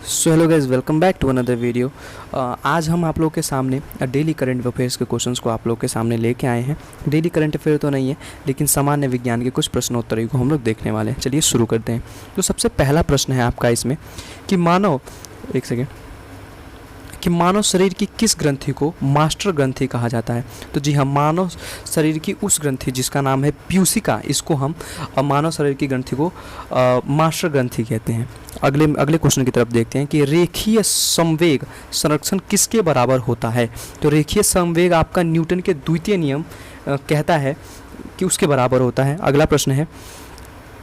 So hello guys, welcome back to another video. आज हम आप लोग के सामने डेली करंट अफेयर्स के क्वेश्चंस को आप लोग के सामने लेके आए हैं। डेली करंट अफेयर तो नहीं है, लेकिन सामान्य विज्ञान के कुछ प्रश्नोत्तरी को हम लोग देखने वाले हैं। चलिए शुरू करते हैं। तो सबसे पहला प्रश्न है आपका इसमें कि मानव शरीर की किस ग्रंथि को मास्टर ग्रंथि कहा जाता है। तो जी हाँ, मानव शरीर की उस ग्रंथि जिसका नाम है प्यूसिका, इसको हम मानव शरीर की ग्रंथि को मास्टर ग्रंथि कहते हैं। अगले क्वेश्चन की तरफ देखते हैं कि रेखीय संवेग संरक्षण किसके बराबर होता है। तो रेखीय संवेग आपका न्यूटन के द्वितीय नियम कहता है कि उसके बराबर होता है। अगला प्रश्न है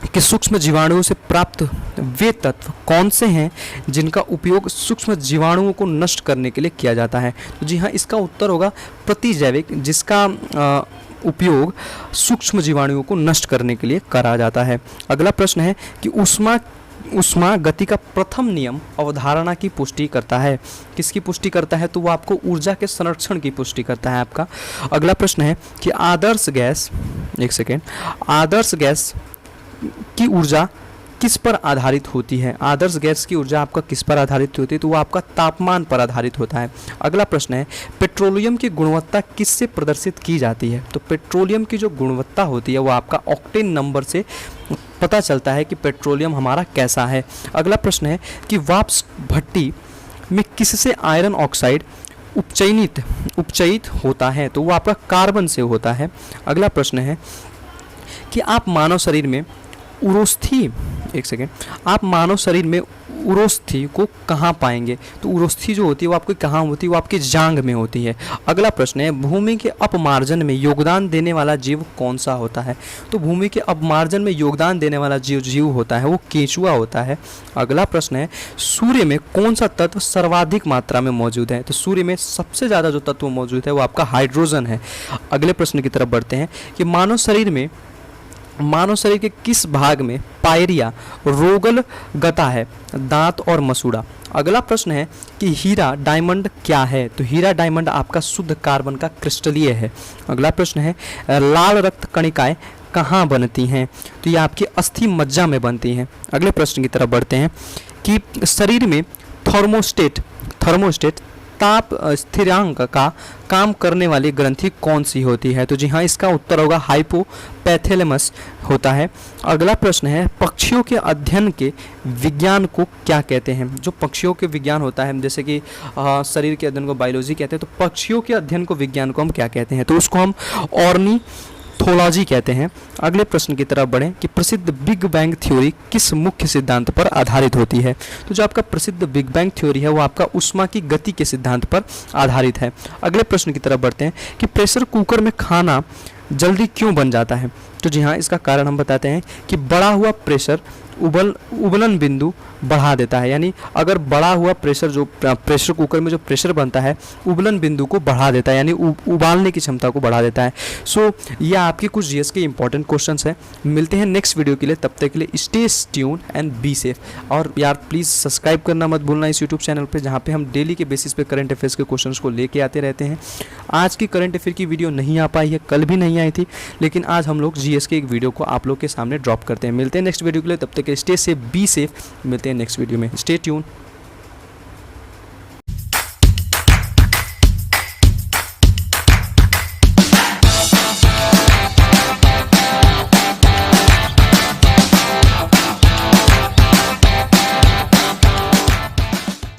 कि सूक्ष्म जीवाणुओं से प्राप्त वे तत्व कौन से हैं जिनका उपयोग सूक्ष्म जीवाणुओं को नष्ट करने के लिए किया जाता है। तो जी हाँ, इसका उत्तर होगा प्रतिजैविक, जिसका उपयोग सूक्ष्म जीवाणुओं को नष्ट करने के लिए करा जाता है। अगला प्रश्न है कि ऊष्मा गति का प्रथम नियम अवधारणा की पुष्टि करता है। किसकी पुष्टि करता है? तो वो आपको ऊर्जा के संरक्षण की पुष्टि करता है आपका। अगला प्रश्न है कि आदर्श गैस की ऊर्जा किस पर आधारित होती है। आदर्श गैस की ऊर्जा आपका किस पर आधारित होती है? तो वो आपका तापमान पर आधारित होता है। अगला प्रश्न है पेट्रोलियम की गुणवत्ता किससे प्रदर्शित की जाती है। तो पेट्रोलियम की जो गुणवत्ता होती है वो आपका ऑक्टेन नंबर से पता चलता है कि पेट्रोलियम हमारा कैसा है। अगला प्रश्न है कि वाष्प भट्टी में किससे आयरन ऑक्साइड उपचयित होता है। तो वो आपका कार्बन से होता है। अगला प्रश्न है कि आप मानव शरीर में उरोस्थी को कहाँ पाएंगे। तो उरोस्थी जो होती है वो आपको कहाँ होती है? वो आपकी जांघ में होती है। अगला प्रश्न है भूमि के अपमार्जन में योगदान देने वाला जीव कौन सा होता है। तो भूमि के अपमार्जन में योगदान देने वाला जीव होता है वो केंचुआ होता है। अगला प्रश्न है सूर्य में कौन सा तत्व सर्वाधिक मात्रा में मौजूद है। तो सूर्य में सबसे ज़्यादा जो तत्व मौजूद है वो आपका हाइड्रोजन है। अगले प्रश्न की तरफ बढ़ते हैं कि मानव शरीर के किस भाग में पायरिया रोगल गता है, दांत और मसूड़ा। अगला प्रश्न है कि हीरा डायमंड क्या है। तो हीरा डायमंड आपका शुद्ध कार्बन का क्रिस्टलीय है। अगला प्रश्न है लाल रक्त कणिकाएं कहाँ बनती हैं। तो ये आपकी अस्थि मज्जा में बनती हैं। अगले प्रश्न की तरफ बढ़ते हैं कि शरीर में थर्मोस्टेट ताप स्थिरांक का काम करने वाली ग्रंथि कौन सी होती है। तो जी हाँ, इसका उत्तर होगा हाइपोपैथैलेमस होता है। अगला प्रश्न है पक्षियों के अध्ययन के विज्ञान को क्या कहते हैं। जो पक्षियों के विज्ञान होता है, जैसे कि शरीर के अध्ययन को बायोलॉजी कहते हैं, तो पक्षियों के अध्ययन को विज्ञान को हम क्या कहते हैं। तो उसको हम ऑर्निथोलॉजी कहते हैं। अगले प्रश्न की तरफ बढ़ें कि प्रसिद्ध बिग बैंग थ्योरी किस मुख्य सिद्धांत पर आधारित होती है। तो जो आपका प्रसिद्ध बिग बैंग थ्योरी है वो आपका ऊष्मा की गति के सिद्धांत पर आधारित है। अगले प्रश्न की तरफ बढ़ते हैं कि प्रेशर कुकर में खाना जल्दी क्यों बन जाता है। तो जी हाँ, इसका कारण हम बताते हैं कि बढ़ा हुआ प्रेशर उबलन बिंदु बढ़ा देता है। यानी अगर बढ़ा हुआ प्रेशर कुकर में जो प्रेशर बनता है उबलन बिंदु को बढ़ा देता है, यानी उबालने की क्षमता को बढ़ा देता है। सो ये आपके कुछ जीएस के इंपॉर्टेंट क्वेश्चंस हैं। मिलते हैं नेक्स्ट वीडियो के लिए, तब तक के लिए stay tune and be safe. और यार प्लीज़ सब्सक्राइब करना मत भूलना इस यूट्यूब चैनल पर, जहाँ पे हम डेली के बेसिस पे करंट अफेयर्स के क्वेश्चंस को लेके आते रहते हैं। आज की करंट अफेयर की वीडियो नहीं आ पाई है, कल भी नहीं आई थी, लेकिन आज हम लोग जीएस के एक वीडियो को आप लोग के सामने ड्रॉप करते हैं। मिलते हैं नेक्स्ट वीडियो के लिए, तब तक स्टे सेफ, बी सेफ। मिलते हैं नेक्स्ट वीडियो में। Stay tune.